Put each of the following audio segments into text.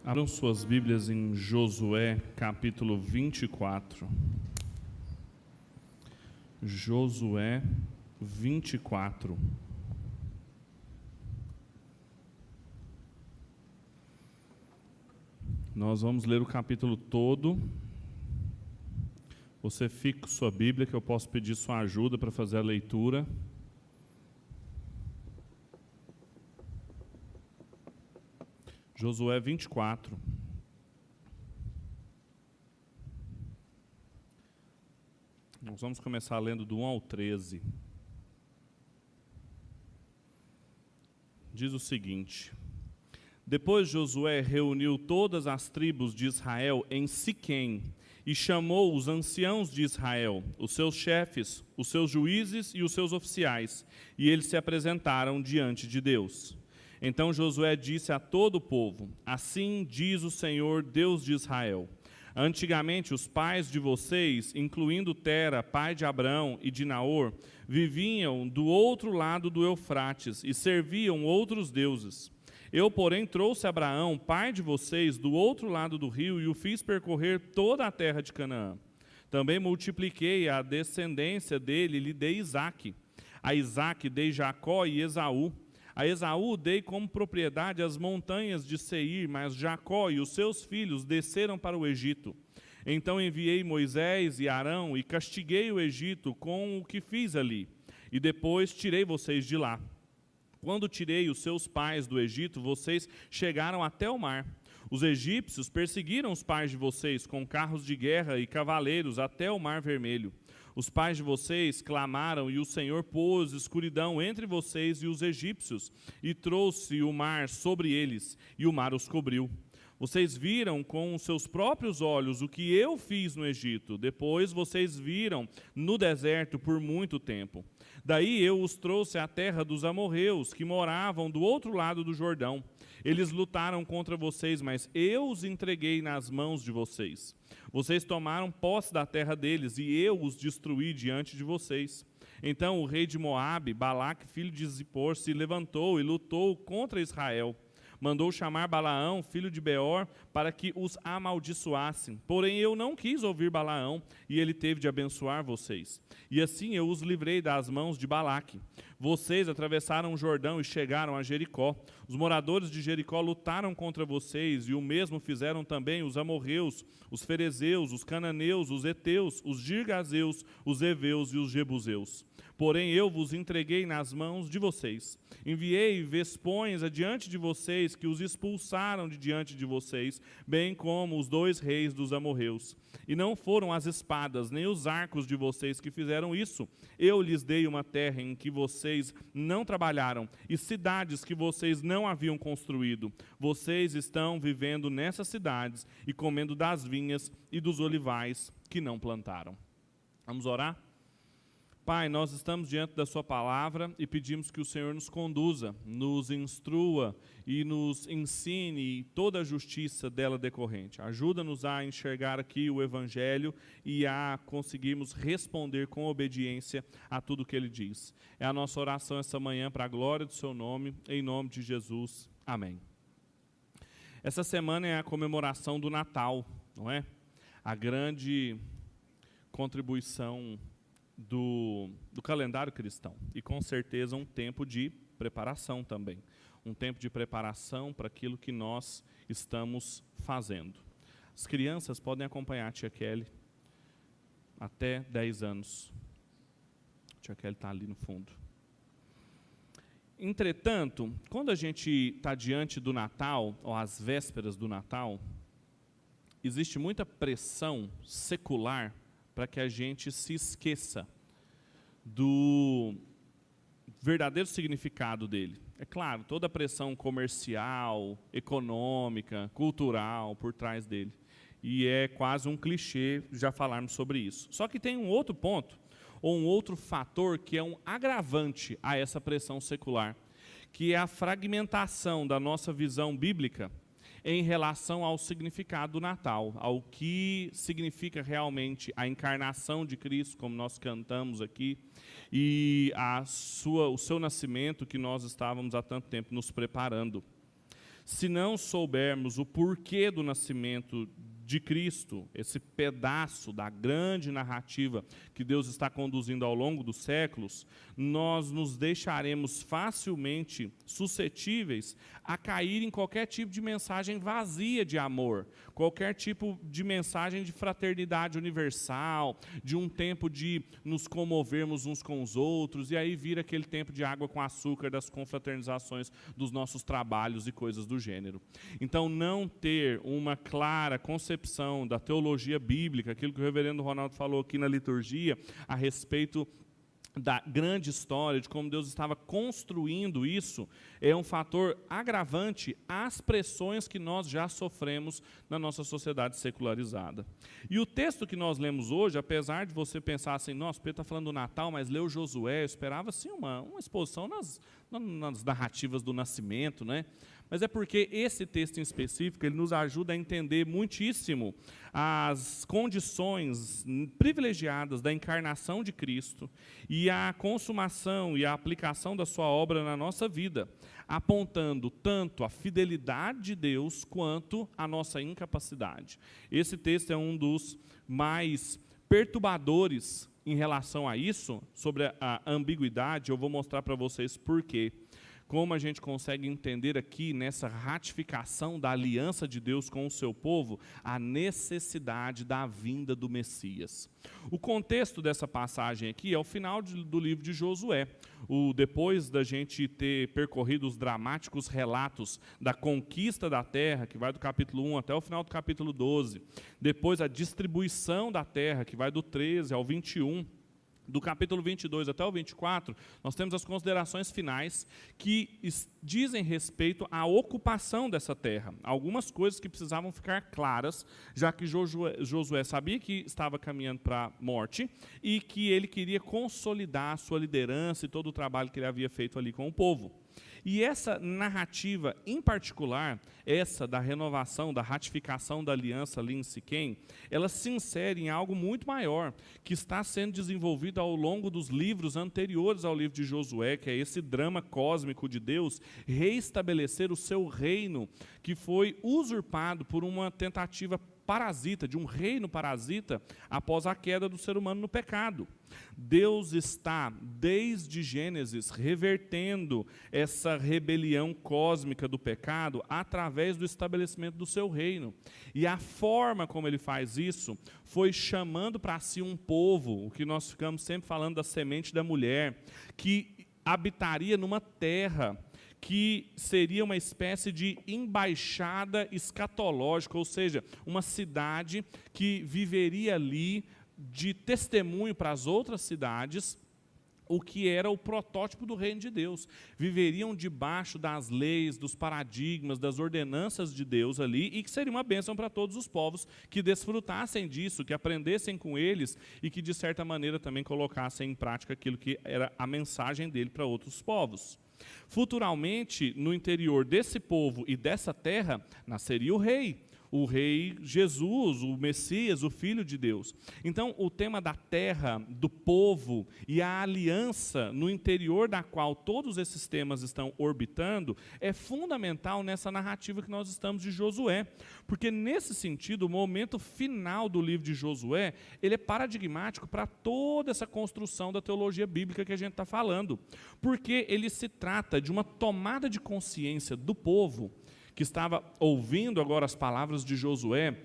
Abram suas Bíblias em Josué, capítulo 24. Josué 24. Nós vamos ler o capítulo todo. Você fica com sua Bíblia, que eu posso pedir sua ajuda para fazer a leitura. Josué 24. Nós vamos começar lendo do 1 ao 13. Diz o seguinte: Depois Josué reuniu todas as tribos de Israel em Siquém e chamou os anciãos de Israel, os seus chefes, os seus juízes e os seus oficiais, e eles se apresentaram diante de Deus. Então Josué disse a todo o povo: Assim diz o Senhor, Deus de Israel: Antigamente os pais de vocês, incluindo Tera, pai de Abrão e de Naor, viviam do outro lado do Eufrates e serviam outros deuses. Eu, porém, trouxe Abraão, pai de vocês, do outro lado do rio e o fiz percorrer toda a terra de Canaã. Também multipliquei a descendência dele e lhe dei Isaque. A Isaque dei Jacó e Esaú. A Esaú dei como propriedade as montanhas de Seir, mas Jacó e os seus filhos desceram para o Egito. Então enviei Moisés e Arão e castiguei o Egito com o que fiz ali. E depois tirei vocês de lá. Quando tirei os seus pais do Egito, vocês chegaram até o mar. Os egípcios perseguiram os pais de vocês com carros de guerra e cavaleiros até o Mar Vermelho. Os pais de vocês clamaram e o Senhor pôs escuridão entre vocês e os egípcios e trouxe o mar sobre eles e o mar os cobriu. Vocês viram com os seus próprios olhos o que eu fiz no Egito. Depois vocês viram no deserto por muito tempo. Daí eu os trouxe à terra dos amorreus, que moravam do outro lado do Jordão. Eles lutaram contra vocês, mas eu os entreguei nas mãos de vocês. Vocês tomaram posse da terra deles, e eu os destruí diante de vocês. Então o rei de Moabe, Balaque, filho de Zippor, se levantou e lutou contra Israel. Mandou chamar Balaão, filho de Beor, para que os amaldiçoassem. Porém eu não quis ouvir Balaão, e ele teve de abençoar vocês. E assim eu os livrei das mãos de Balaque. Vocês atravessaram o Jordão e chegaram a Jericó. Os moradores de Jericó lutaram contra vocês, e o mesmo fizeram também os amorreus, os ferezeus, os cananeus, os heteus, os girgazeus, os heveus e os jebuseus. Porém eu vos entreguei nas mãos de vocês. Enviei vespões adiante de vocês, que os expulsaram de diante de vocês, bem como os 2 reis dos amorreus. E não foram as espadas, nem os arcos de vocês que fizeram isso. Eu lhes dei uma terra em que vocês não trabalharam, e cidades que vocês não haviam construído. Vocês estão vivendo nessas cidades e comendo das vinhas e dos olivais que não plantaram. Vamos orar? Pai, nós estamos diante da sua palavra e pedimos que o Senhor nos conduza, nos instrua e nos ensine toda a justiça dela decorrente. Ajuda-nos a enxergar aqui o Evangelho e a conseguirmos responder com obediência a tudo o que ele diz. É a nossa oração essa manhã para a glória do seu nome, em nome de Jesus. Amém. Essa semana é a comemoração do Natal, não é? A grande contribuição do calendário cristão, e com certeza um tempo de preparação também, um tempo de preparação para aquilo que nós estamos fazendo. As crianças podem acompanhar a tia Kelly até 10 anos. A tia Kelly está ali no fundo. Entretanto, quando a gente está diante do Natal, ou às vésperas do Natal, existe muita pressão secular para que a gente se esqueça do verdadeiro significado dele. É claro, toda a pressão comercial, econômica, cultural por trás dele. E é quase um clichê já falarmos sobre isso. Só que tem um outro ponto, ou um outro fator que é um agravante a essa pressão secular, que é a fragmentação da nossa visão bíblica em relação ao significado do Natal, ao que significa realmente a encarnação de Cristo, como nós cantamos aqui, e o seu nascimento que nós estávamos há tanto tempo nos preparando. Se não soubermos o porquê do nascimento de Cristo, esse pedaço da grande narrativa que Deus está conduzindo ao longo dos séculos, nós nos deixaremos facilmente suscetíveis a cair em qualquer tipo de mensagem vazia de amor, qualquer tipo de mensagem de fraternidade universal, de um tempo de nos comovermos uns com os outros, e aí vira aquele tempo de água com açúcar das confraternizações dos nossos trabalhos e coisas do gênero. Então, não ter uma clara concepção da teologia bíblica, aquilo que o reverendo Ronaldo falou aqui na liturgia, a respeito da grande história, de como Deus estava construindo isso, é um fator agravante às pressões que nós já sofremos na nossa sociedade secularizada. E o texto que nós lemos hoje, apesar de você pensar assim, nossa, Pedro está falando do Natal, mas leu Josué, eu esperava assim, uma exposição nas narrativas do nascimento, né? Mas é porque esse texto em específico, ele nos ajuda a entender muitíssimo as condições privilegiadas da encarnação de Cristo e a consumação e a aplicação da sua obra na nossa vida, apontando tanto a fidelidade de Deus quanto a nossa incapacidade. Esse texto é um dos mais perturbadores em relação a isso, sobre a ambiguidade. Eu vou mostrar para vocês por quê. Como a gente consegue entender aqui, nessa ratificação da aliança de Deus com o seu povo, a necessidade da vinda do Messias. O contexto dessa passagem aqui é o final do livro de Josué. Depois da gente ter percorrido os dramáticos relatos da conquista da terra, que vai do capítulo 1 até o final do capítulo 12, depois a distribuição da terra, que vai do 13 ao 21, do capítulo 22 até o 24, nós temos as considerações finais que dizem respeito à ocupação dessa terra. Algumas coisas que precisavam ficar claras, já que Josué sabia que estava caminhando para a morte e que ele queria consolidar a sua liderança e todo o trabalho que ele havia feito ali com o povo. E essa narrativa, em particular, essa da renovação, da ratificação da aliança ali em Siquém, ela se insere em algo muito maior, que está sendo desenvolvido ao longo dos livros anteriores ao livro de Josué, que é esse drama cósmico de Deus reestabelecer o seu reino, que foi usurpado por uma tentativa parasita, de um reino parasita, após a queda do ser humano no pecado. Deus está, desde Gênesis, revertendo essa rebelião cósmica do pecado através do estabelecimento do seu reino. E a forma como ele faz isso foi chamando para si um povo, o que nós ficamos sempre falando da semente da mulher, que habitaria numa terra que seria uma espécie de embaixada escatológica, ou seja, uma cidade que viveria ali de testemunho para as outras cidades, o que era o protótipo do reino de Deus. Viveriam debaixo das leis, dos paradigmas, das ordenanças de Deus ali, e que seria uma bênção para todos os povos que desfrutassem disso, que aprendessem com eles e que, de certa maneira, também colocassem em prática aquilo que era a mensagem dele para outros povos. Futuramente, no interior desse povo e dessa terra, nasceria o rei Jesus, o Messias, o Filho de Deus. Então, o tema da terra, do povo e a aliança no interior da qual todos esses temas estão orbitando é fundamental nessa narrativa que nós estamos de Josué. Porque, nesse sentido, o momento final do livro de Josué, ele é paradigmático para toda essa construção da teologia bíblica que a gente está falando. Porque ele se trata de uma tomada de consciência do povo, que estava ouvindo agora as palavras de Josué.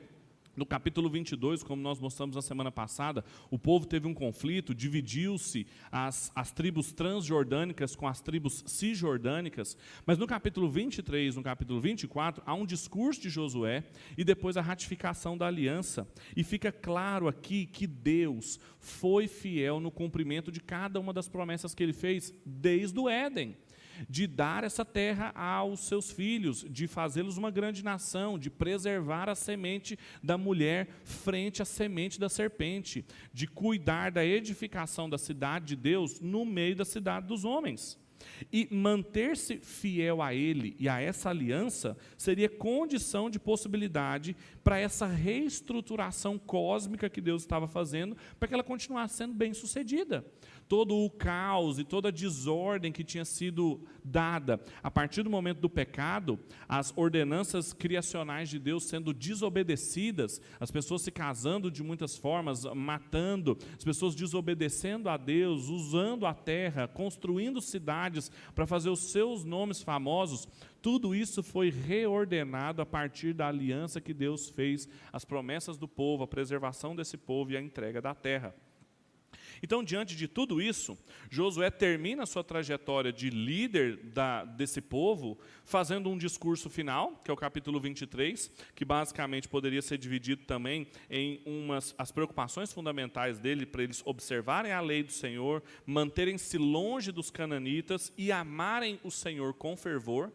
No capítulo 22, como nós mostramos na semana passada, o povo teve um conflito, dividiu-se as tribos transjordânicas com as tribos cisjordânicas, mas no capítulo 23, no capítulo 24, há um discurso de Josué e depois a ratificação da aliança. E fica claro aqui que Deus foi fiel no cumprimento de cada uma das promessas que ele fez desde o Éden, de dar essa terra aos seus filhos, de fazê-los uma grande nação, de preservar a semente da mulher frente à semente da serpente, de cuidar da edificação da cidade de Deus no meio da cidade dos homens. E manter-se fiel a Ele e a essa aliança seria condição de possibilidade para essa reestruturação cósmica que Deus estava fazendo, para que ela continuasse sendo bem-sucedida. Todo o caos e toda a desordem que tinha sido dada a partir do momento do pecado, as ordenanças criacionais de Deus sendo desobedecidas, as pessoas se casando de muitas formas, matando, as pessoas desobedecendo a Deus, usando a terra, construindo cidades para fazer os seus nomes famosos, tudo isso foi reordenado a partir da aliança que Deus fez, as promessas do povo, a preservação desse povo e a entrega da terra. Então, diante de tudo isso, Josué termina a sua trajetória de líder desse povo, fazendo um discurso final, que é o capítulo 23, que basicamente poderia ser dividido também em as preocupações fundamentais dele, para eles observarem a lei do Senhor, manterem-se longe dos cananitas e amarem o Senhor com fervor.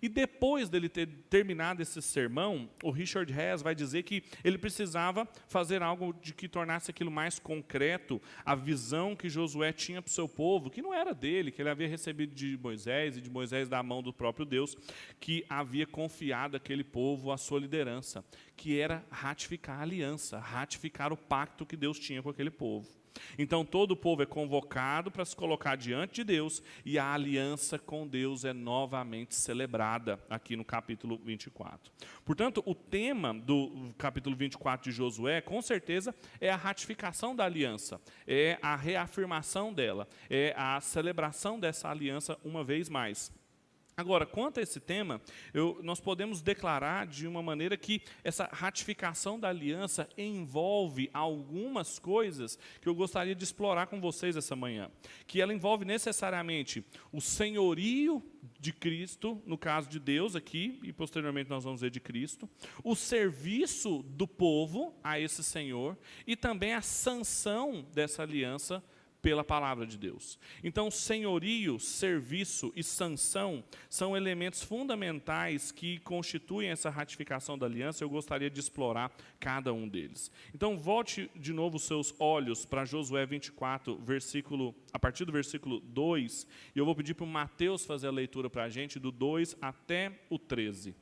E depois dele ter terminado esse sermão, o Richard Hess vai dizer que ele precisava fazer algo de que tornasse aquilo mais concreto, a visão que Josué tinha para o seu povo, que não era dele, que ele havia recebido de Moisés, e de Moisés da mão do próprio Deus, que havia confiado aquele povo à sua liderança, que era ratificar a aliança, ratificar o pacto que Deus tinha com aquele povo. Então todo o povo é convocado para se colocar diante de Deus, e a aliança com Deus é novamente celebrada aqui no capítulo 24. Portanto, o tema do capítulo 24 de Josué, com certeza, é a ratificação da aliança, é a reafirmação dela, é a celebração dessa aliança uma vez mais. Agora, quanto a esse tema, nós podemos declarar de uma maneira que essa ratificação da aliança envolve algumas coisas que eu gostaria de explorar com vocês essa manhã. Que ela envolve necessariamente o senhorio de Cristo, no caso de Deus aqui, e posteriormente nós vamos ver de Cristo, o serviço do povo a esse Senhor, e também a sanção dessa aliança pela palavra de Deus. Então, senhorio, serviço e sanção são elementos fundamentais que constituem essa ratificação da aliança. Eu gostaria de explorar cada um deles. Então, volte de novo os seus olhos para Josué 24, a partir do versículo 2, e eu vou pedir para o Mateus fazer a leitura para a gente, do 2 até o 13.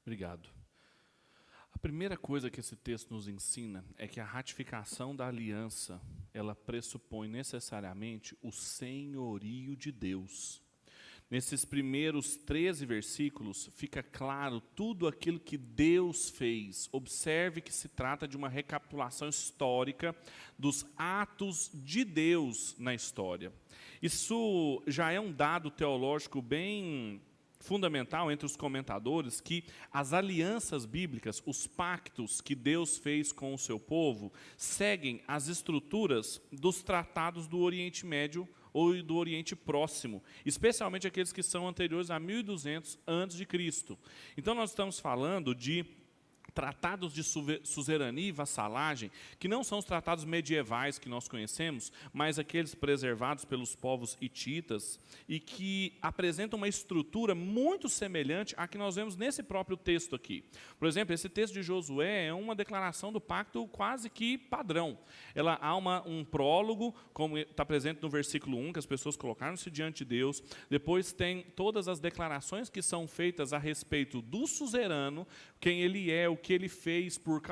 Obrigado. A primeira coisa que esse texto nos ensina é que a ratificação da aliança, ela pressupõe necessariamente o senhorio de Deus. Nesses primeiros 13 versículos, fica claro tudo aquilo que Deus fez. Observe que se trata de uma recapitulação histórica dos atos de Deus na história. Isso já é um dado teológico bem fundamental entre os comentadores que as alianças bíblicas, os pactos que Deus fez com o seu povo, seguem as estruturas dos tratados do Oriente Médio ou do Oriente Próximo, especialmente aqueles que são anteriores a 1200 a.C. Então nós estamos falando de tratados de suzerania e vassalagem, que não são os tratados medievais que nós conhecemos, mas aqueles preservados pelos povos hititas e que apresentam uma estrutura muito semelhante à que nós vemos nesse próprio texto aqui. Por exemplo, esse texto de Josué é uma declaração do pacto quase que padrão. Há um prólogo, como está presente no versículo 1, que as pessoas colocaram-se diante de Deus. Depois tem todas as declarações que são feitas a respeito do suzerano, quem ele é, o que ele fez, por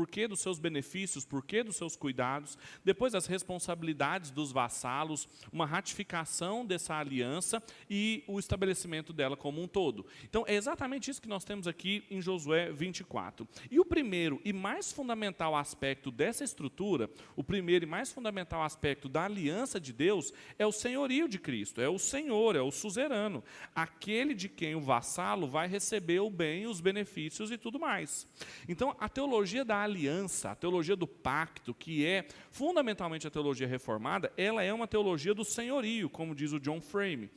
que dos seus benefícios, por que dos seus cuidados. Depois as responsabilidades dos vassalos, uma ratificação dessa aliança e o estabelecimento dela como um todo. Então é exatamente isso que nós temos aqui em Josué 24. E o primeiro e mais fundamental aspecto dessa estrutura, o primeiro e mais fundamental aspecto da aliança de Deus é o senhorio de Cristo, é o Senhor, é o suzerano, aquele de quem o vassalo vai receber o bem, os benefícios e tudo mais. Então, a teologia da aliança, a teologia do pacto, que é fundamentalmente a teologia reformada, ela é uma teologia do senhorio, como diz o John Frame.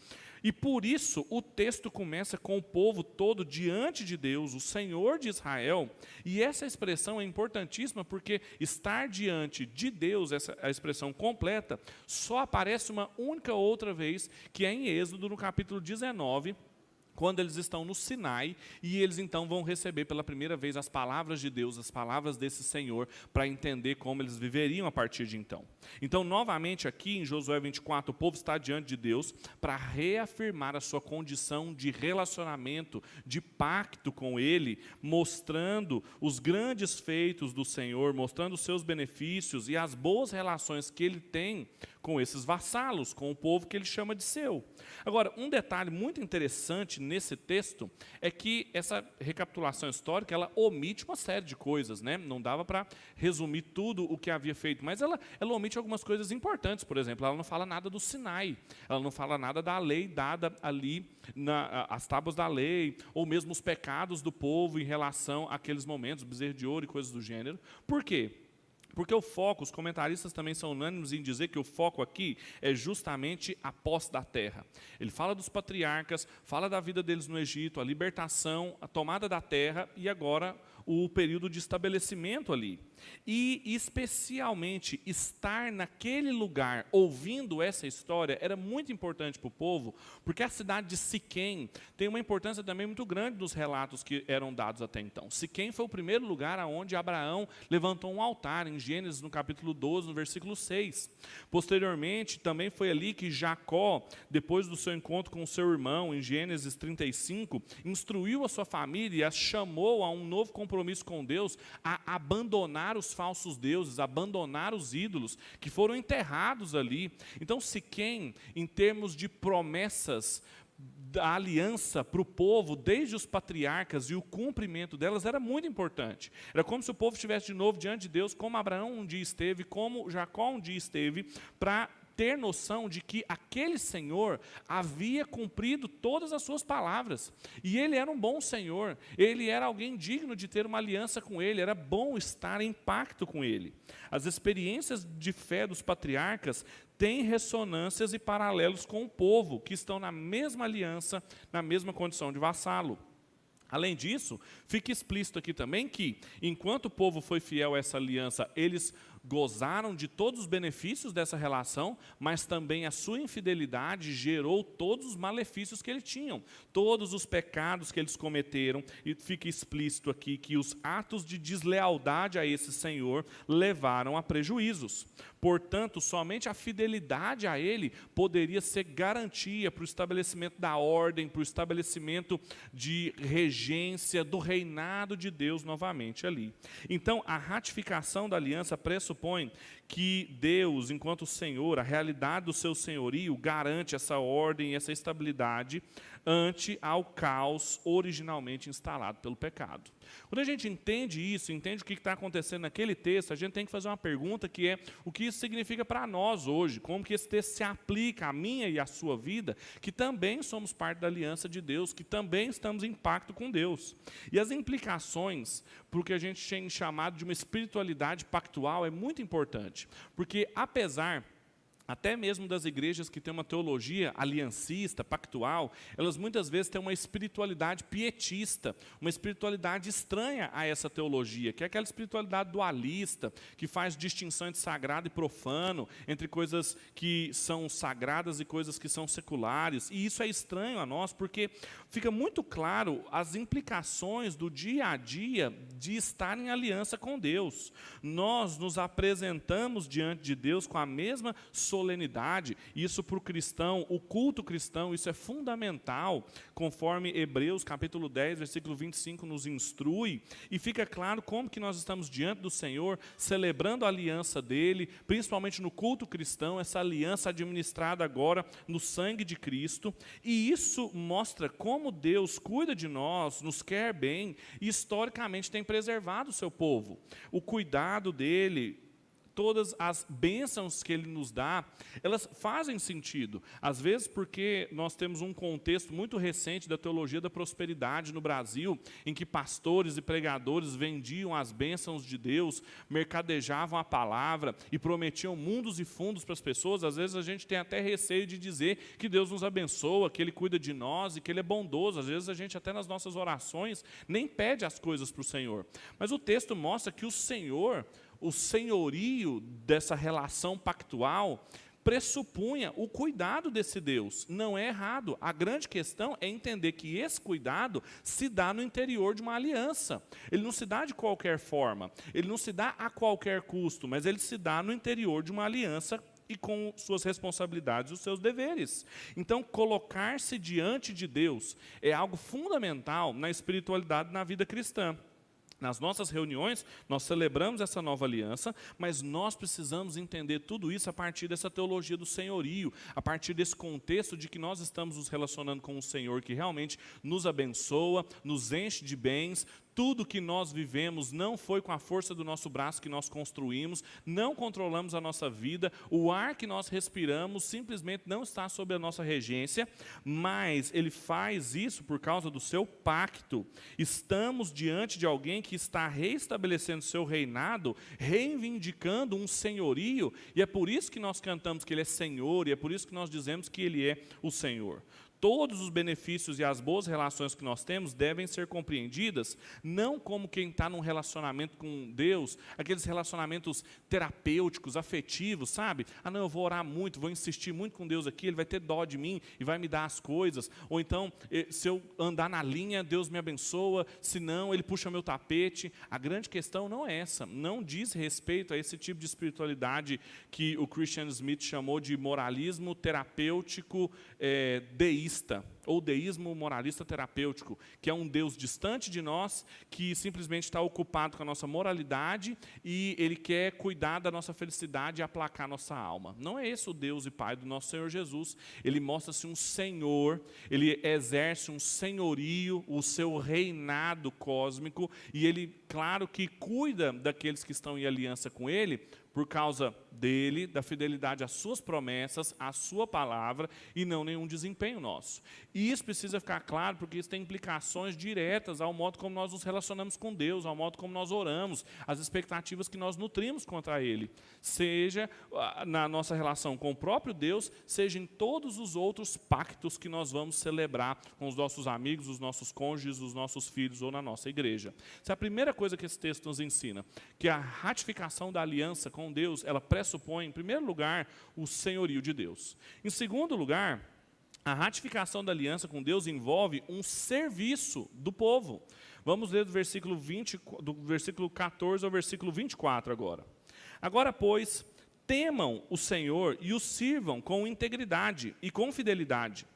E por isso o texto começa com o povo todo diante de Deus, o Senhor de Israel, e essa expressão é importantíssima porque estar diante de Deus, a expressão completa, só aparece uma única outra vez, que é em Êxodo, no capítulo 19, quando eles estão no Sinai, e eles então vão receber pela primeira vez as palavras de Deus, as palavras desse Senhor, para entender como eles viveriam a partir de então. Então, novamente aqui em Josué 24, o povo está diante de Deus para reafirmar a sua condição de relacionamento, de pacto com Ele, mostrando os grandes feitos do Senhor, mostrando os seus benefícios e as boas relações que Ele tem com esses vassalos, com o povo que Ele chama de seu. Agora, um detalhe muito interessante nesse texto é que essa recapitulação histórica, ela omite uma série de coisas, né? Não dava para resumir tudo o que havia feito, mas ela omite algumas coisas importantes. Por exemplo, ela não fala nada do Sinai, ela não fala nada da lei dada ali, as tábuas da lei, ou mesmo os pecados do povo em relação àqueles momentos, bezerro de ouro e coisas do gênero. Por quê? Porque o foco, os comentaristas também são unânimes em dizer que o foco aqui é justamente a posse da terra. Ele fala dos patriarcas, fala da vida deles no Egito, a libertação, a tomada da terra e agora o período de estabelecimento ali. E especialmente estar naquele lugar ouvindo essa história era muito importante para o povo, porque a cidade de Siquém tem uma importância também muito grande nos relatos que eram dados até então. Siquém foi o primeiro lugar onde Abraão levantou um altar, em Gênesis no capítulo 12, no versículo 6. Posteriormente, também foi ali que Jacó, depois do seu encontro com o seu irmão, em Gênesis 35, instruiu a sua família e as chamou a um novo compromisso com Deus, a abandonar os falsos deuses, abandonar os ídolos que foram enterrados ali. Então, Siquém, em termos de promessas da aliança para o povo, desde os patriarcas e o cumprimento delas, era muito importante. Era como se o povo estivesse de novo diante de Deus, como Abraão um dia esteve, como Jacó um dia esteve, para ter noção de que aquele Senhor havia cumprido todas as suas palavras, e Ele era um bom Senhor, Ele era alguém digno de ter uma aliança com Ele, era bom estar em pacto com Ele. As experiências de fé dos patriarcas têm ressonâncias e paralelos com o povo, que estão na mesma aliança, na mesma condição de vassalo. Além disso, fica explícito aqui também que, enquanto o povo foi fiel a essa aliança, eles gozaram de todos os benefícios dessa relação, mas também a sua infidelidade gerou todos os malefícios que eles tinham, todos os pecados que eles cometeram, e fica explícito aqui que os atos de deslealdade a esse Senhor levaram a prejuízos. Portanto, somente a fidelidade a Ele poderia ser garantia para o estabelecimento da ordem, para o estabelecimento de regência do reinado de Deus novamente ali. Então, a ratificação da aliança pressupõe que Deus, enquanto Senhor, a realidade do seu senhorio, garante essa ordem e essa estabilidade ante ao caos originalmente instalado pelo pecado. Quando a gente entende isso, entende o que está acontecendo naquele texto, a gente tem que fazer uma pergunta que é: o que isso significa para nós hoje, como que esse texto se aplica à minha e à sua vida, que também somos parte da aliança de Deus, que também estamos em pacto com Deus. E as implicações para o que a gente tem chamado de uma espiritualidade pactual é muito importante, porque apesar até mesmo das igrejas que têm uma teologia aliancista, pactual, elas muitas vezes têm uma espiritualidade pietista, uma espiritualidade estranha a essa teologia, que é aquela espiritualidade dualista, que faz distinção entre sagrado e profano, entre coisas que são sagradas e coisas que são seculares. E isso é estranho a nós, porque fica muito claro as implicações do dia a dia de estar em aliança com Deus. Nós nos apresentamos diante de Deus com a mesma solenidade. Isso para o cristão, o culto cristão, isso é fundamental, conforme Hebreus capítulo 10, versículo 25 nos instrui, e fica claro como que nós estamos diante do Senhor, celebrando a aliança dele, principalmente no culto cristão, essa aliança administrada agora no sangue de Cristo, e isso mostra como Deus cuida de nós, nos quer bem, e historicamente tem preservado o seu povo. O cuidado dele, todas as bênçãos que Ele nos dá, elas fazem sentido. Às vezes porque nós temos um contexto muito recente da teologia da prosperidade no Brasil, em que pastores e pregadores vendiam as bênçãos de Deus, mercadejavam a palavra e prometiam mundos e fundos para as pessoas. Às vezes a gente tem até receio de dizer que Deus nos abençoa, que Ele cuida de nós e que Ele é bondoso. Às vezes a gente até nas nossas orações nem pede as coisas para o Senhor. Mas o texto mostra que o Senhor, o senhorio dessa relação pactual pressupunha o cuidado desse Deus. Não é errado. A grande questão é entender que esse cuidado se dá no interior de uma aliança. Ele não se dá de qualquer forma. Ele não se dá a qualquer custo, mas ele se dá no interior de uma aliança e com suas responsabilidades e os seus deveres. Então, colocar-se diante de Deus é algo fundamental na espiritualidade, na vida cristã. Nas nossas reuniões, nós celebramos essa nova aliança, mas nós precisamos entender tudo isso a partir dessa teologia do senhorio, a partir desse contexto de que nós estamos nos relacionando com um Senhor que realmente nos abençoa, nos enche de bens. Tudo que nós vivemos não foi com a força do nosso braço que nós construímos, não controlamos a nossa vida, o ar que nós respiramos simplesmente não está sob a nossa regência, mas Ele faz isso por causa do seu pacto. Estamos diante de alguém que está reestabelecendo seu reinado, reivindicando um senhorio, e é por isso que nós cantamos que Ele é Senhor, e é por isso que nós dizemos que Ele é o Senhor. Todos os benefícios e as boas relações que nós temos devem ser compreendidas não como quem está num relacionamento com Deus, aqueles relacionamentos terapêuticos, afetivos, sabe? Ah, não, eu vou orar muito, vou insistir muito com Deus aqui, Ele vai ter dó de mim e vai me dar as coisas. Ou então, se eu andar na linha, Deus me abençoa, se não, Ele puxa meu tapete. A grande questão não é essa, não diz respeito a esse tipo de espiritualidade que o Christian Smith chamou de moralismo terapêutico deísta, ou deísmo moralista terapêutico, que é um Deus distante de nós, que simplesmente está ocupado com a nossa moralidade e Ele quer cuidar da nossa felicidade e aplacar nossa alma. Não é esse o Deus e Pai do nosso Senhor Jesus. Ele mostra-se um Senhor, Ele exerce um senhorio, o seu reinado cósmico, e Ele, claro que cuida daqueles que estão em aliança com Ele, por causa dele, da fidelidade às suas promessas, à sua palavra, e não nenhum desempenho nosso. E isso precisa ficar claro, porque isso tem implicações diretas ao modo como nós nos relacionamos com Deus, ao modo como nós oramos, as expectativas que nós nutrimos contra Ele. Seja na nossa relação com o próprio Deus, seja em todos os outros pactos que nós vamos celebrar com os nossos amigos, os nossos cônjuges, os nossos filhos ou na nossa igreja. Essa é a primeira coisa que esse texto nos ensina, que a ratificação da aliança com Deus, ela pressupõe, em primeiro lugar, o senhorio de Deus. Em segundo lugar, a ratificação da aliança com Deus envolve um serviço do povo. Vamos ler do versículo 14 ao versículo 24 agora. Agora, pois, temam o Senhor e o sirvam com integridade e com fidelidade.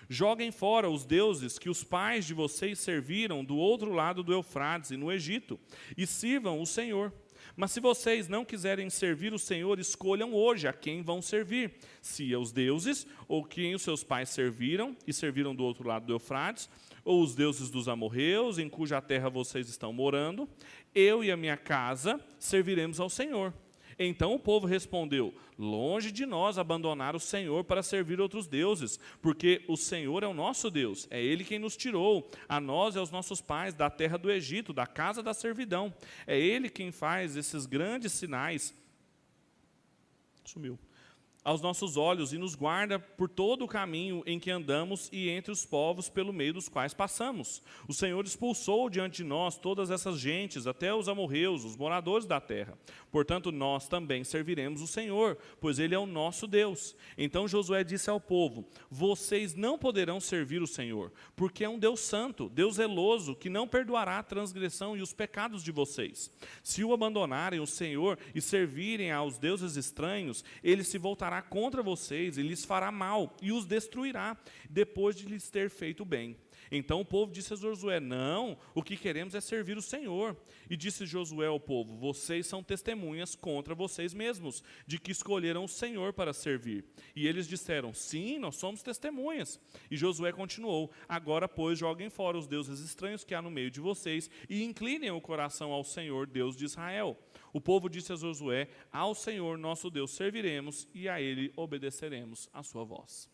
Joguem fora os deuses que os pais de vocês serviram do outro lado do Eufrates e no Egito, e sirvam o Senhor. Mas se vocês não quiserem servir o Senhor, escolham hoje a quem vão servir, se aos deuses, ou quem os seus pais serviram, e serviram do outro lado do Eufrates, ou os deuses dos amorreus, em cuja terra vocês estão morando. Eu e a minha casa serviremos ao Senhor. Então o povo respondeu: longe de nós abandonar o Senhor para servir outros deuses, porque o Senhor é o nosso Deus, é Ele quem nos tirou, a nós e aos nossos pais, da terra do Egito, da casa da servidão. É Ele quem faz esses grandes sinais. Sumiu. Aos nossos olhos e nos guarda por todo o caminho em que andamos e entre os povos pelo meio dos quais passamos. O Senhor expulsou diante de nós todas essas gentes, até os amorreus, os moradores da terra. Portanto, nós também serviremos o Senhor, pois Ele é o nosso Deus. Então Josué disse ao povo: vocês não poderão servir o Senhor, porque é um Deus santo, Deus zeloso, que não perdoará a transgressão e os pecados de vocês. Se o abandonarem o Senhor e servirem aos deuses estranhos, Ele se voltará contra vocês e lhes fará mal e os destruirá, depois de lhes ter feito bem. Então o povo disse a Josué: não, o que queremos é servir o Senhor. E disse Josué ao povo: vocês são testemunhas contra vocês mesmos, de que escolheram o Senhor para servir. E eles disseram: sim, nós somos testemunhas. E Josué continuou: agora, pois, joguem fora os deuses estranhos que há no meio de vocês e inclinem o coração ao Senhor, Deus de Israel. O povo disse a Josué: ao Senhor nosso Deus serviremos e a Ele obedeceremos a sua voz.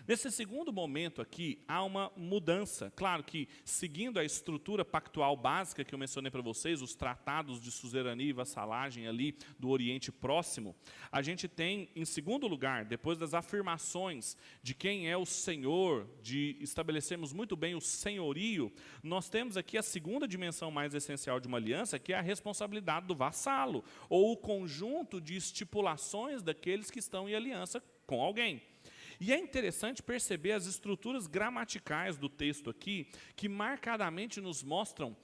Nesse segundo momento aqui, há uma mudança. Claro que, seguindo a estrutura pactual básica que eu mencionei para vocês, os tratados de suzerania e vassalagem ali do Oriente Próximo, a gente tem, em segundo lugar, depois das afirmações de quem é o Senhor, de estabelecermos muito bem o senhorio, nós temos aqui a segunda dimensão mais essencial de uma aliança, que é a responsabilidade do vassalo, ou o conjunto de estipulações daqueles que estão em aliança com alguém. E é interessante perceber as estruturas gramaticais do texto aqui, que marcadamente nos mostram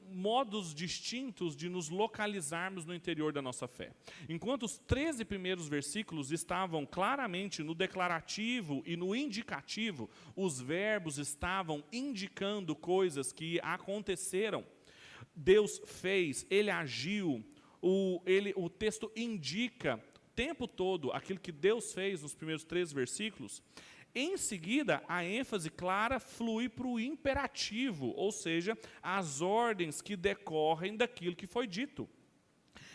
modos distintos de nos localizarmos no interior da nossa fé. Enquanto os 13 primeiros versículos estavam claramente no declarativo e no indicativo, os verbos estavam indicando coisas que aconteceram. Deus fez, Ele agiu, o texto indica tempo todo aquilo que Deus fez nos primeiros 3 versículos. Em seguida, a ênfase clara flui para o imperativo, ou seja, as ordens que decorrem daquilo que foi dito.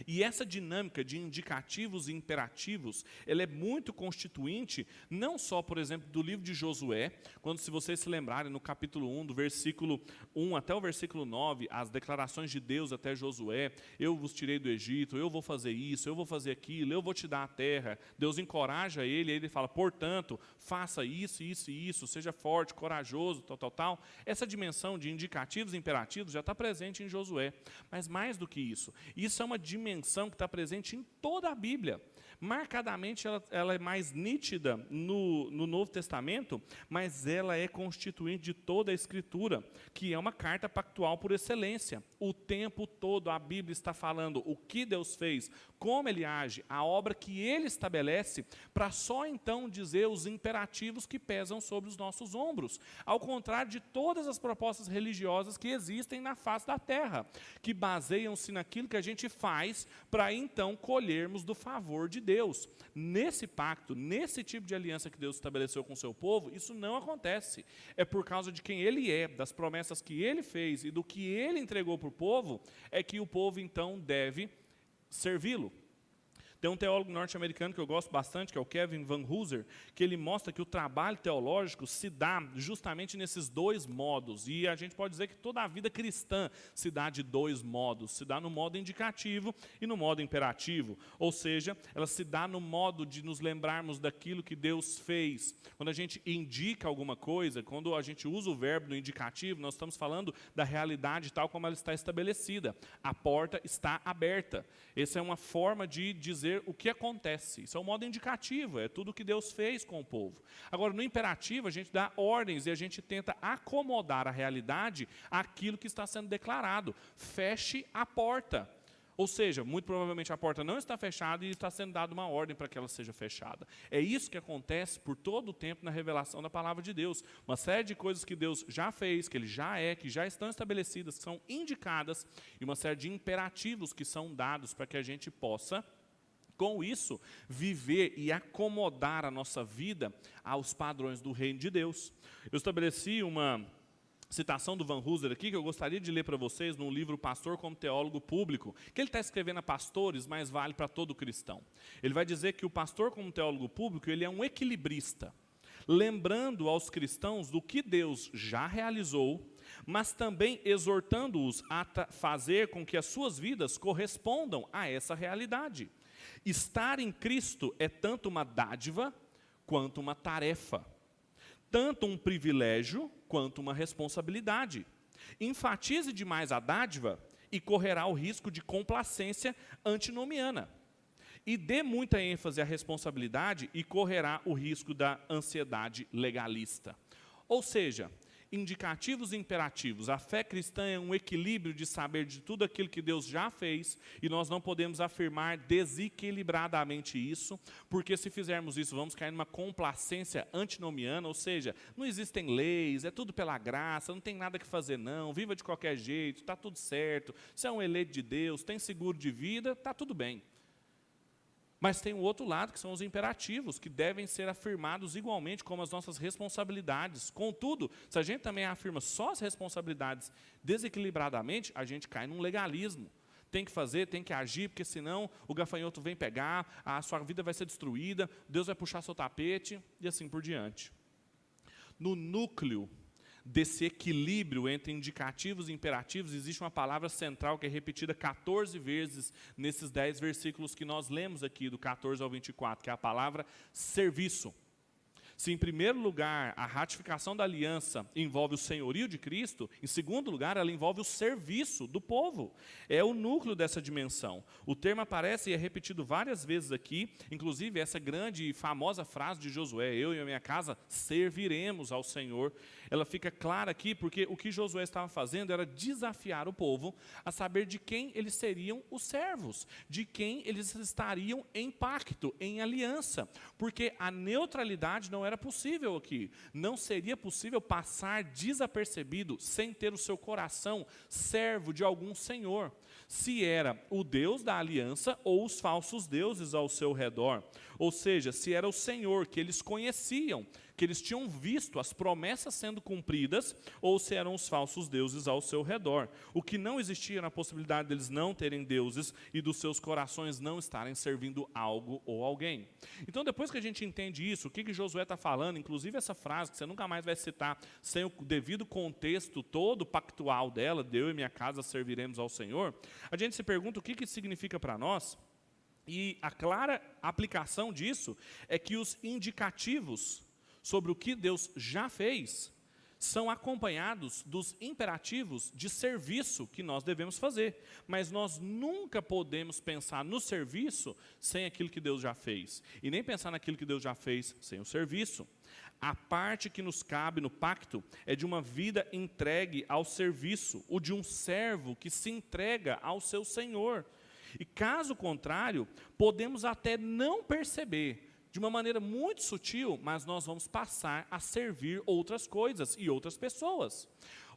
E essa dinâmica de indicativos e imperativos, ela é muito constituinte, não só, por exemplo, do livro de Josué, quando, se vocês se lembrarem, no capítulo 1, do versículo 1 até o versículo 9, as declarações de Deus até Josué: eu vos tirei do Egito, eu vou fazer isso, eu vou fazer aquilo, eu vou te dar a terra. Deus encoraja ele, e ele fala: portanto, faça isso, isso e isso, seja forte, corajoso, tal, tal, tal. Essa dimensão de indicativos e imperativos já está presente em Josué. Mas mais do que isso é uma dimensão que está presente em toda a Bíblia. Marcadamente, ela é mais nítida no Novo Testamento, mas ela é constituinte de toda a Escritura, que é uma carta pactual por excelência. O tempo todo a Bíblia está falando o que Deus fez, como Ele age, a obra que Ele estabelece, para só então dizer os imperativos que pesam sobre os nossos ombros. Ao contrário de todas as propostas religiosas que existem na face da terra, que baseiam-se naquilo que a gente faz para então colhermos do favor de Deus. Nesse pacto, nesse tipo de aliança que Deus estabeleceu com o seu povo, isso não acontece. É por causa de quem Ele é, das promessas que Ele fez e do que Ele entregou para o povo, é que o povo então deve servi-lo. Tem um teólogo norte-americano que eu gosto bastante, que é o Kevin Van Hooser, que ele mostra que o trabalho teológico se dá justamente nesses 2 modos. E a gente pode dizer que toda a vida cristã se dá de 2 modos. Se dá no modo indicativo e no modo imperativo. Ou seja, ela se dá no modo de nos lembrarmos daquilo que Deus fez. Quando a gente indica alguma coisa, quando a gente usa o verbo no indicativo, nós estamos falando da realidade tal como ela está estabelecida. A porta está aberta. Essa é uma forma de dizer o que acontece. Isso é um modo indicativo, é tudo o que Deus fez com o povo. Agora, no imperativo, a gente dá ordens e a gente tenta acomodar a realidade àquilo que está sendo declarado. Feche a porta. Ou seja, muito provavelmente a porta não está fechada e está sendo dada uma ordem para que ela seja fechada. É isso que acontece por todo o tempo na revelação da palavra de Deus. Uma série de coisas que Deus já fez, que Ele já é, que já estão estabelecidas, que são indicadas, e uma série de imperativos que são dados para que a gente possa, com isso, viver e acomodar a nossa vida aos padrões do reino de Deus. Eu estabeleci uma citação do Van Hooser aqui, que eu gostaria de ler para vocês, num livro Pastor como Teólogo Público, que ele está escrevendo a pastores, mas vale para todo cristão. Ele vai dizer que o pastor como teólogo público, ele é um equilibrista, lembrando aos cristãos do que Deus já realizou, mas também exortando-os a fazer com que as suas vidas correspondam a essa realidade. Estar em Cristo é tanto uma dádiva quanto uma tarefa, tanto um privilégio quanto uma responsabilidade. Enfatize demais a dádiva e correrá o risco de complacência antinomiana. E dê muita ênfase à responsabilidade e correrá o risco da ansiedade legalista. Ou seja, indicativos e imperativos. A fé cristã é um equilíbrio de saber de tudo aquilo que Deus já fez, e nós não podemos afirmar desequilibradamente isso, porque se fizermos isso, vamos cair numa complacência antinomiana, ou seja, não existem leis, é tudo pela graça, não tem nada que fazer não, viva de qualquer jeito, está tudo certo, você é um eleito de Deus, tem seguro de vida, está tudo bem. Mas tem o outro lado, que são os imperativos, que devem ser afirmados igualmente como as nossas responsabilidades. Contudo, se a gente também afirma só as responsabilidades desequilibradamente, a gente cai num legalismo. Tem que fazer, tem que agir, porque senão o gafanhoto vem pegar, a sua vida vai ser destruída, Deus vai puxar seu tapete, e assim por diante. No núcleo desse equilíbrio entre indicativos e imperativos, existe uma palavra central que é repetida 14 vezes nesses 10 versículos que nós lemos aqui, do 14 ao 24, que é a palavra serviço. Se, em primeiro lugar, a ratificação da aliança envolve o senhorio de Cristo, em segundo lugar, ela envolve o serviço do povo. É o núcleo dessa dimensão. O termo aparece e é repetido várias vezes aqui, inclusive essa grande e famosa frase de Josué, eu e a minha casa serviremos ao Senhor. Ela fica clara aqui porque o que Josué estava fazendo era desafiar o povo a saber de quem eles seriam os servos, de quem eles estariam em pacto, em aliança, porque a neutralidade não era possível aqui. Não seria possível passar desapercebido sem ter o seu coração servo de algum senhor, se era o Deus da aliança ou os falsos deuses ao seu redor. Ou seja, se era o Senhor que eles conheciam, que eles tinham visto as promessas sendo cumpridas, ou se eram os falsos deuses ao seu redor. O que não existia na possibilidade deles não terem deuses e dos seus corações não estarem servindo algo ou alguém. Então, depois que a gente entende isso, o que Josué está falando, inclusive essa frase que você nunca mais vai citar sem o devido contexto todo pactual dela, eu e minha casa serviremos ao Senhor, a gente se pergunta o que isso significa para nós. E a clara aplicação disso é que os indicativos sobre o que Deus já fez são acompanhados dos imperativos de serviço que nós devemos fazer. Mas nós nunca podemos pensar no serviço sem aquilo que Deus já fez. E nem pensar naquilo que Deus já fez sem o serviço. A parte que nos cabe no pacto é de uma vida entregue ao serviço, o de um servo que se entrega ao seu Senhor. E caso contrário, podemos até não perceber, de uma maneira muito sutil, mas nós vamos passar a servir outras coisas e outras pessoas.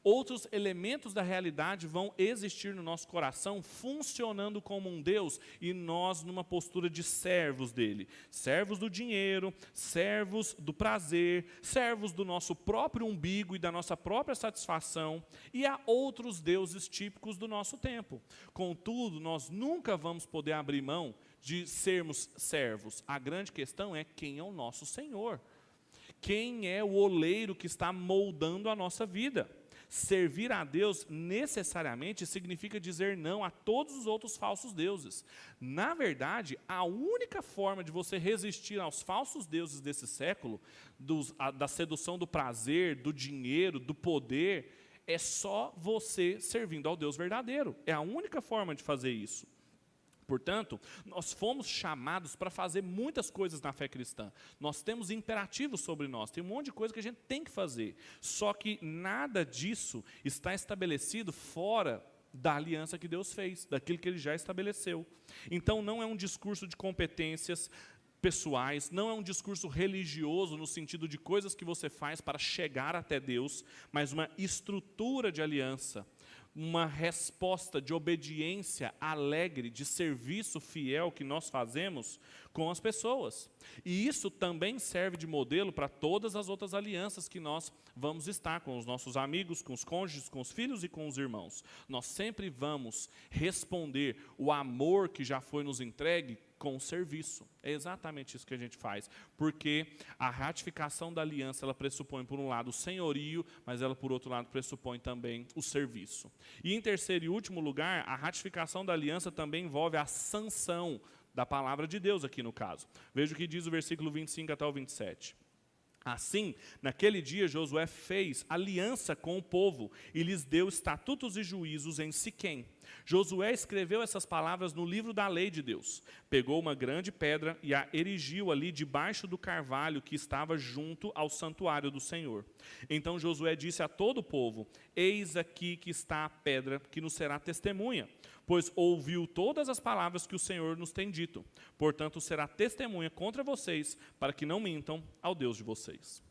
Outros elementos da realidade vão existir no nosso coração, funcionando como um Deus, e nós numa postura de servos dele. Servos do dinheiro, servos do prazer, servos do nosso próprio umbigo e da nossa própria satisfação, e há outros deuses típicos do nosso tempo. Contudo, nós nunca vamos poder abrir mão de sermos servos. A grande questão é quem é o nosso Senhor. Quem é o oleiro que está moldando a nossa vida? Servir a Deus necessariamente significa dizer não a todos os outros falsos deuses. Na verdade, a única forma de você resistir aos falsos deuses desse século, da sedução do prazer, do dinheiro, do poder, é só você servindo ao Deus verdadeiro. É a única forma de fazer isso. Portanto, nós fomos chamados para fazer muitas coisas na fé cristã. Nós temos imperativos sobre nós, tem um monte de coisa que a gente tem que fazer. Só que nada disso está estabelecido fora da aliança que Deus fez, daquilo que Ele já estabeleceu. Então, não é um discurso de competências pessoais, não é um discurso religioso no sentido de coisas que você faz para chegar até Deus, mas uma estrutura de aliança. uma resposta de obediência alegre, de serviço fiel que nós fazemos com as pessoas. E isso também serve de modelo para todas as outras alianças que nós vamos estar com os nossos amigos, com os cônjuges, com os filhos e com os irmãos. Nós sempre vamos responder o amor que já foi nos entregue com o serviço. É exatamente isso que a gente faz, porque a ratificação da aliança, ela pressupõe, por um lado, o senhorio, mas ela, por outro lado, pressupõe também o serviço. E, em terceiro e último lugar, a ratificação da aliança também envolve a sanção da palavra de Deus aqui no caso. Veja o que diz o versículo 25 até o 27. Assim, naquele dia, Josué fez aliança com o povo e lhes deu estatutos e juízos em Siquém. Josué escreveu essas palavras no livro da lei de Deus. Pegou uma grande pedra e a erigiu ali debaixo do carvalho que estava junto ao santuário do Senhor. Então Josué disse a todo o povo: eis aqui que está a pedra que nos será testemunha, pois ouviu todas as palavras que o Senhor nos tem dito. Portanto, será testemunha contra vocês, para que não mintam ao Deus de vocês.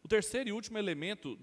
O terceiro e último elemento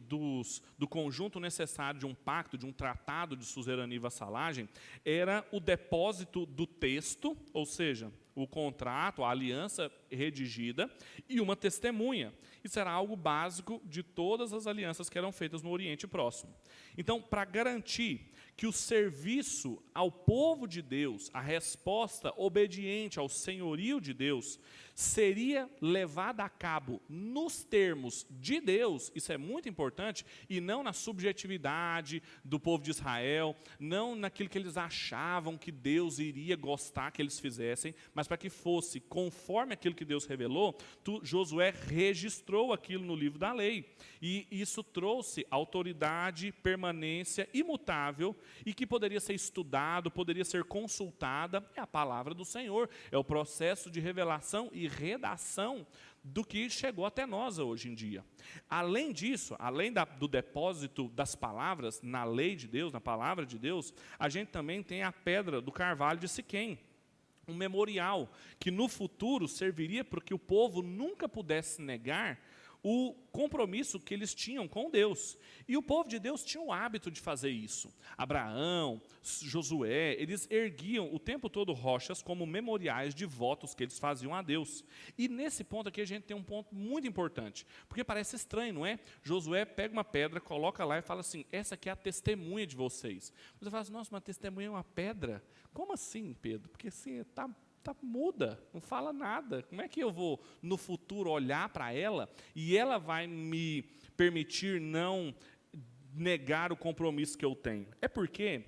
do conjunto necessário de um pacto, de um tratado de suzerania e vassalagem, era o depósito do texto, ou seja, o contrato, a aliança redigida, e uma testemunha. Isso era algo básico de todas as alianças que eram feitas no Oriente Próximo. Então, para garantir que o serviço ao povo de Deus, a resposta obediente ao senhorio de Deus, seria levada a cabo nos termos de Deus, isso é muito importante, e não na subjetividade do povo de Israel, não naquilo que eles achavam que Deus iria gostar que eles fizessem, mas para que fosse conforme aquilo que Deus revelou, Josué registrou aquilo no livro da lei. E isso trouxe autoridade, permanência imutável e que poderia ser estudado, poderia ser consultada. É a palavra do Senhor, é o processo de revelação e redação do que chegou até nós hoje em dia. Além disso, além do depósito das palavras na lei de Deus, na palavra de Deus, a gente também tem a pedra do carvalho de Siquém, um memorial que no futuro serviria para que o povo nunca pudesse negar o compromisso que eles tinham com Deus. E o povo de Deus tinha o hábito de fazer isso. Abraão, Josué, eles erguiam o tempo todo rochas como memoriais de votos que eles faziam a Deus. E nesse ponto aqui a gente tem um ponto muito importante, porque parece estranho, não é? Josué pega uma pedra, coloca lá e fala assim: essa aqui é a testemunha de vocês. Você fala assim: nossa, uma testemunha é uma pedra? Como assim, Pedro? Porque assim, está muda, não fala nada. Como é que eu vou, no futuro, olhar para ela e ela vai me permitir não negar o compromisso que eu tenho? É porque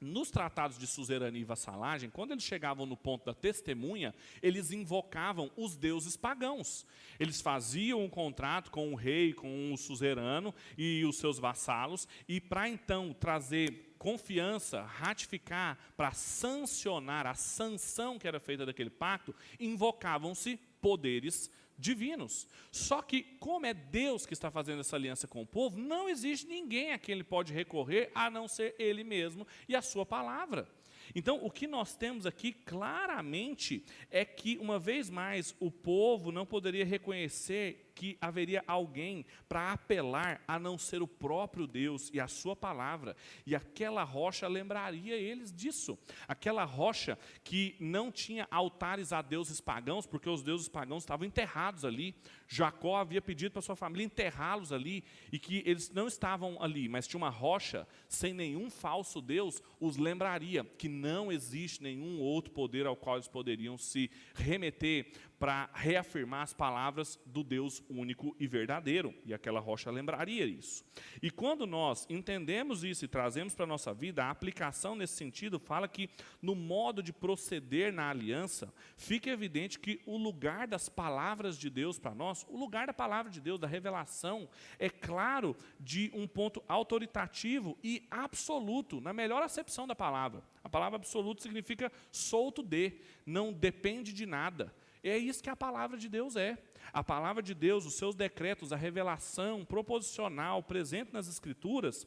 nos tratados de suzerania e vassalagem, quando eles chegavam no ponto da testemunha, eles invocavam os deuses pagãos. Eles faziam um contrato com o rei, com o suzerano e os seus vassalos, e para então trazer confiança, ratificar, para sancionar a sanção que era feita daquele pacto, invocavam-se poderes divinos. Só que, como é Deus que está fazendo essa aliança com o povo, não existe ninguém a quem ele pode recorrer, a não ser ele mesmo e a sua palavra. Então, o que nós temos aqui claramente é que, uma vez mais, o povo não poderia reconhecer que haveria alguém para apelar a não ser o próprio Deus e a sua palavra. E aquela rocha lembraria eles disso. Aquela rocha que não tinha altares a deuses pagãos, porque os deuses pagãos estavam enterrados ali. Jacó havia pedido para sua família enterrá-los ali, e que eles não estavam ali, mas tinha uma rocha sem nenhum falso Deus, os lembraria que não existe nenhum outro poder ao qual eles poderiam se remeter para reafirmar as palavras do Deus único e verdadeiro. E aquela rocha lembraria isso. E quando nós entendemos isso e trazemos para a nossa vida, a aplicação nesse sentido fala que no modo de proceder na aliança, fica evidente que o lugar das palavras de Deus para nós, o lugar da palavra de Deus, da revelação, é claro de um ponto autoritativo e absoluto, na melhor acepção da palavra. A palavra absoluto significa solto de, não depende de nada. É isso que a palavra de Deus é. A palavra de Deus, os seus decretos, a revelação proposicional presente nas Escrituras,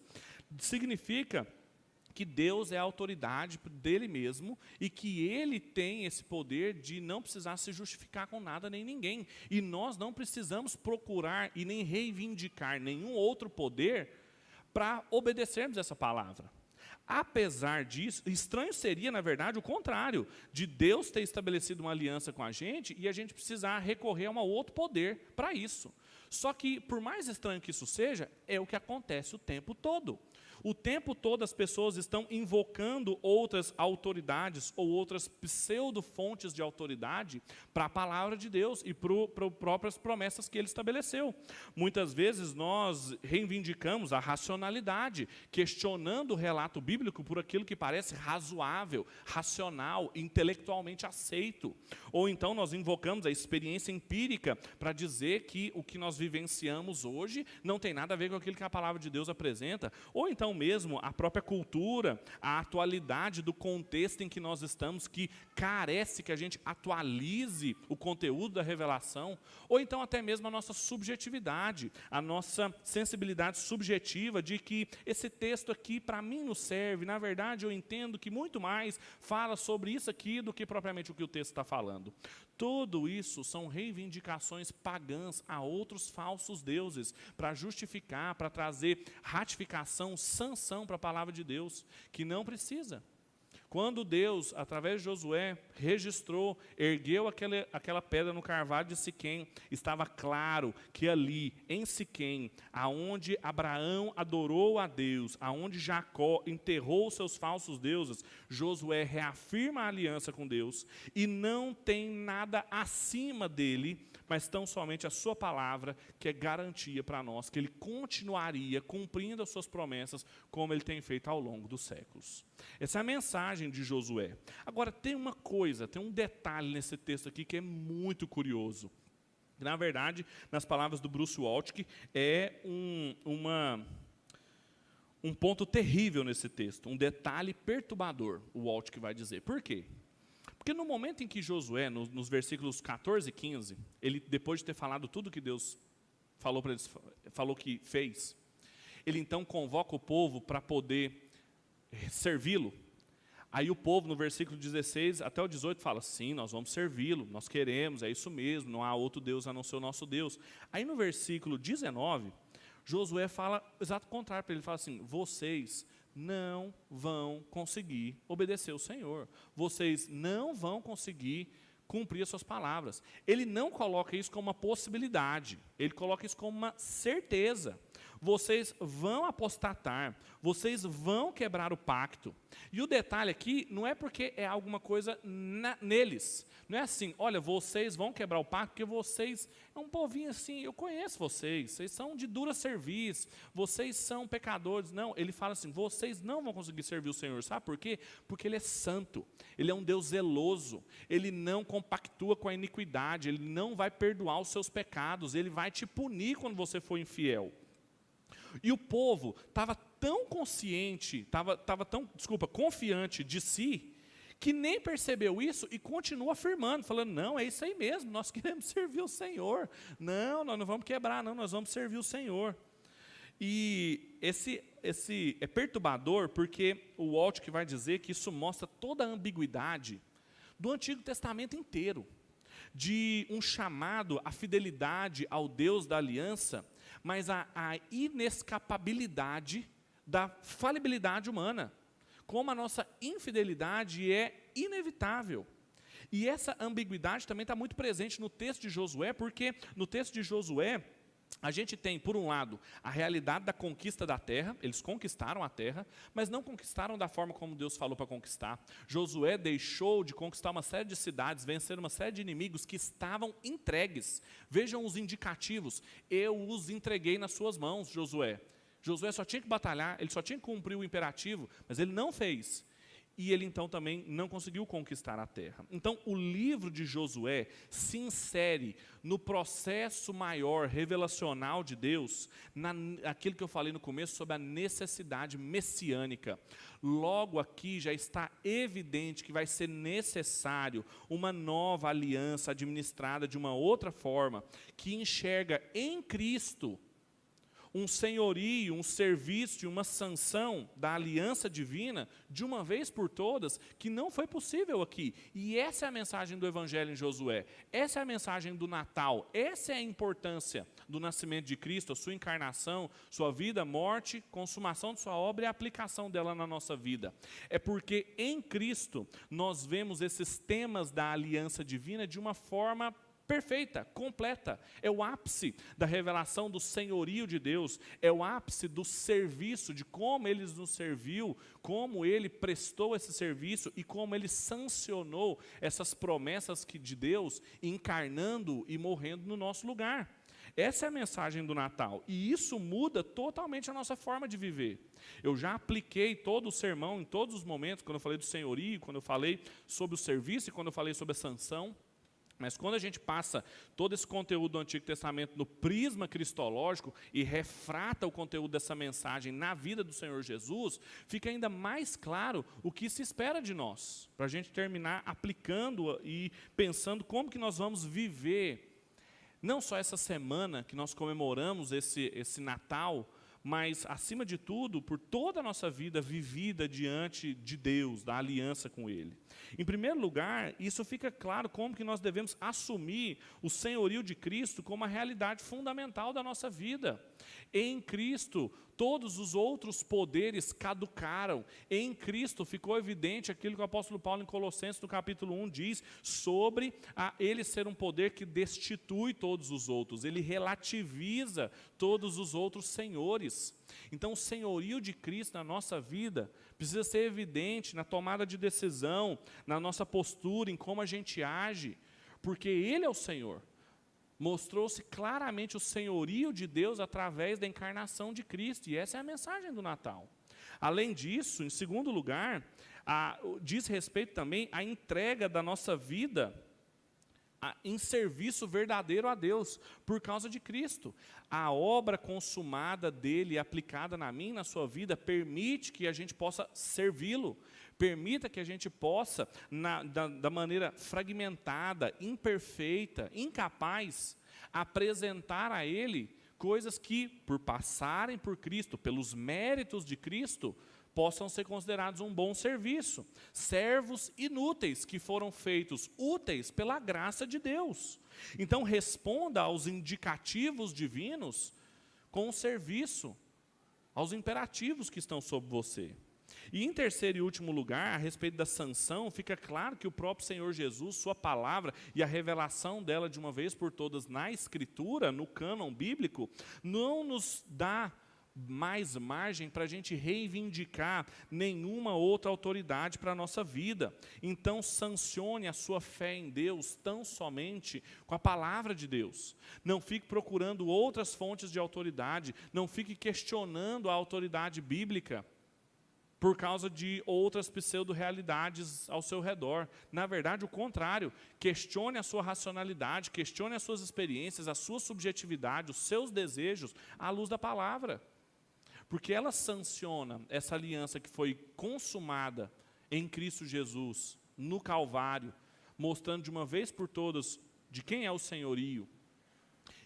significa que Deus é a autoridade dele mesmo e que ele tem esse poder de não precisar se justificar com nada nem ninguém. E nós não precisamos procurar e nem reivindicar nenhum outro poder para obedecermos essa palavra. Apesar disso, estranho seria, na verdade, o contrário, de Deus ter estabelecido uma aliança com a gente e a gente precisar recorrer a um outro poder para isso. Só que, por mais estranho que isso seja, é o que acontece o tempo todo. O tempo todo as pessoas estão invocando outras autoridades ou outras pseudo-fontes de autoridade para a palavra de Deus e para as próprias promessas que Ele estabeleceu. Muitas vezes nós reivindicamos a racionalidade, questionando o relato bíblico por aquilo que parece razoável, racional, intelectualmente aceito. Ou então nós invocamos a experiência empírica para dizer que o que nós vivenciamos hoje não tem nada a ver com aquilo que a palavra de Deus apresenta. Ou então mesmo a própria cultura, a atualidade do contexto em que nós estamos, que carece que a gente atualize o conteúdo da revelação, ou então até mesmo a nossa subjetividade, a nossa sensibilidade subjetiva de que esse texto aqui para mim não serve, na verdade eu entendo que muito mais fala sobre isso aqui do que propriamente o que o texto está falando. Tudo isso são reivindicações pagãs a outros falsos deuses, para justificar, para trazer ratificação, sanção para a palavra de Deus, que não precisa. Quando Deus, através de Josué, registrou, ergueu aquela pedra no carvalho de Siquém, estava claro que ali, em Siquém, aonde Abraão adorou a Deus, aonde Jacó enterrou os seus falsos deuses, Josué reafirma a aliança com Deus e não tem nada acima dele, mas tão somente a sua palavra, que é garantia para nós, que ele continuaria cumprindo as suas promessas, como ele tem feito ao longo dos séculos. Essa é a mensagem de Josué. Agora, tem uma coisa, tem um detalhe nesse texto aqui que é muito curioso. Na verdade, nas palavras do Bruce Waltke, é um ponto terrível nesse texto, um detalhe perturbador, o Waltke vai dizer. Por quê? Porque no momento em que Josué, nos versículos 14 e 15, ele, depois de ter falado tudo que Deus falou para eles, falou que fez, ele então convoca o povo para poder servi-lo. Aí o povo, no versículo 16 até o 18, fala, sim, nós vamos servi-lo, nós queremos, é isso mesmo, não há outro Deus a não ser o nosso Deus. Aí no versículo 19, Josué fala o exato contrário para ele, fala assim, vocês não vão conseguir obedecer o Senhor. Vocês não vão conseguir cumprir as suas palavras. Ele não coloca isso como uma possibilidade, ele coloca isso como uma certeza. Vocês vão apostatar, vocês vão quebrar o pacto. E o detalhe aqui não é porque é alguma coisa neles. Não é assim, olha, vocês vão quebrar o pacto porque vocês, é um povinho assim, eu conheço vocês são de dura serviço, vocês são pecadores. Não, ele fala assim, vocês não vão conseguir servir o Senhor. Sabe por quê? Porque Ele é santo, Ele é um Deus zeloso, Ele não compactua com a iniquidade, Ele não vai perdoar os seus pecados, Ele vai te punir quando você for infiel. E o povo estava tão consciente, estava tão, confiante de si, que nem percebeu isso e continua afirmando, falando, não, é isso aí mesmo, nós queremos servir o Senhor. Não, nós não vamos quebrar, não, nós vamos servir o Senhor. E esse é perturbador, porque o Waltke vai dizer que isso mostra toda a ambiguidade do Antigo Testamento inteiro, de um chamado à fidelidade ao Deus da aliança, mas a inescapabilidade da falibilidade humana, como a nossa infidelidade é inevitável. E essa ambiguidade também está muito presente no texto de Josué, porque no texto de Josué, a gente tem, por um lado, a realidade da conquista da terra. Eles conquistaram a terra, mas não conquistaram da forma como Deus falou para conquistar. Josué deixou de conquistar uma série de cidades, vencer uma série de inimigos que estavam entregues. Vejam os indicativos. Eu os entreguei nas suas mãos, Josué. Josué só tinha que batalhar, ele só tinha que cumprir o imperativo, mas ele não fez. E ele então também não conseguiu conquistar a terra. Então o livro de Josué se insere no processo maior revelacional de Deus, naquilo que eu falei no começo sobre a necessidade messiânica. Logo aqui já está evidente que vai ser necessário uma nova aliança administrada de uma outra forma, que enxerga em Cristo um senhorio, um serviço, uma sanção da aliança divina, de uma vez por todas, que não foi possível aqui. E essa é a mensagem do Evangelho em Josué. Essa é a mensagem do Natal. Essa é a importância do nascimento de Cristo, a sua encarnação, sua vida, morte, consumação de sua obra e a aplicação dela na nossa vida. É porque em Cristo nós vemos esses temas da aliança divina de uma forma perfeita, completa. É o ápice da revelação do senhorio de Deus, é o ápice do serviço, de como Ele nos serviu, como Ele prestou esse serviço e como Ele sancionou essas promessas de Deus, encarnando e morrendo no nosso lugar. Essa é a mensagem do Natal, e isso muda totalmente a nossa forma de viver. Eu já apliquei todo o sermão em todos os momentos, quando eu falei do senhorio, quando eu falei sobre o serviço e quando eu falei sobre a sanção. Mas quando a gente passa todo esse conteúdo do Antigo Testamento no prisma cristológico e refrata o conteúdo dessa mensagem na vida do Senhor Jesus, fica ainda mais claro o que se espera de nós, para a gente terminar aplicando e pensando como que nós vamos viver, não só essa semana que nós comemoramos esse Natal, mas, acima de tudo, por toda a nossa vida vivida diante de Deus, da aliança com Ele. Em primeiro lugar, isso fica claro como que nós devemos assumir o senhorio de Cristo como a realidade fundamental da nossa vida. Em Cristo, todos os outros poderes caducaram. Em Cristo ficou evidente aquilo que o apóstolo Paulo em Colossenses, no capítulo 1, diz sobre Ele ser um poder que destitui todos os outros. Ele relativiza todos os outros senhores. Então, o senhorio de Cristo na nossa vida precisa ser evidente na tomada de decisão, na nossa postura, em como a gente age, porque Ele é o Senhor. Mostrou-se claramente o senhorio de Deus através da encarnação de Cristo, e essa é a mensagem do Natal. Além disso, em segundo lugar, diz respeito também à entrega da nossa vida em serviço verdadeiro a Deus, por causa de Cristo. A obra consumada dele, aplicada na minha e na sua vida, permite que a gente possa servi-lo, permita que a gente possa, da maneira fragmentada, imperfeita, incapaz, apresentar a Ele coisas que, por passarem por Cristo, pelos méritos de Cristo, possam ser considerados um bom serviço. Servos inúteis que foram feitos úteis pela graça de Deus. Então, responda aos indicativos divinos com o serviço, aos imperativos que estão sobre você. E em terceiro e último lugar, a respeito da sanção, fica claro que o próprio Senhor Jesus, sua palavra e a revelação dela de uma vez por todas na Escritura, no cânon bíblico, não nos dá mais margem para a gente reivindicar nenhuma outra autoridade para a nossa vida. Então, sancione a sua fé em Deus tão somente com a palavra de Deus. Não fique procurando outras fontes de autoridade, não fique questionando a autoridade bíblica por causa de outras pseudo-realidades ao seu redor. Na verdade, o contrário. Questione a sua racionalidade, questione as suas experiências, a sua subjetividade, os seus desejos, à luz da palavra. Porque ela sanciona essa aliança que foi consumada em Cristo Jesus, no Calvário, mostrando de uma vez por todas de quem é o senhorio,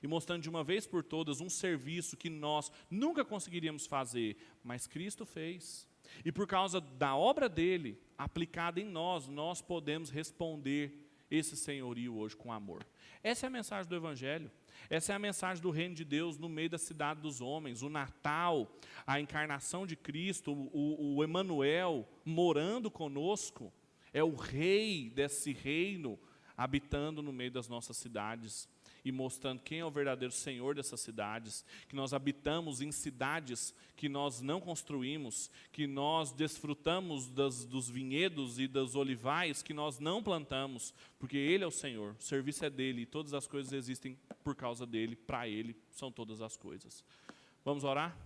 e mostrando de uma vez por todas um serviço que nós nunca conseguiríamos fazer, mas Cristo fez. E por causa da obra dele, aplicada em nós, nós podemos responder esse senhorio hoje com amor. Essa é a mensagem do Evangelho. Essa é a mensagem do reino de Deus no meio da cidade dos homens. O Natal, a encarnação de Cristo, o Emanuel morando conosco, é o rei desse reino habitando no meio das nossas cidades e mostrando quem é o verdadeiro Senhor dessas cidades, que nós habitamos em cidades que nós não construímos, que nós desfrutamos dos vinhedos e dos olivais que nós não plantamos, porque Ele é o Senhor, o serviço é dEle e todas as coisas existem por causa dEle, para Ele são todas as coisas. Vamos orar?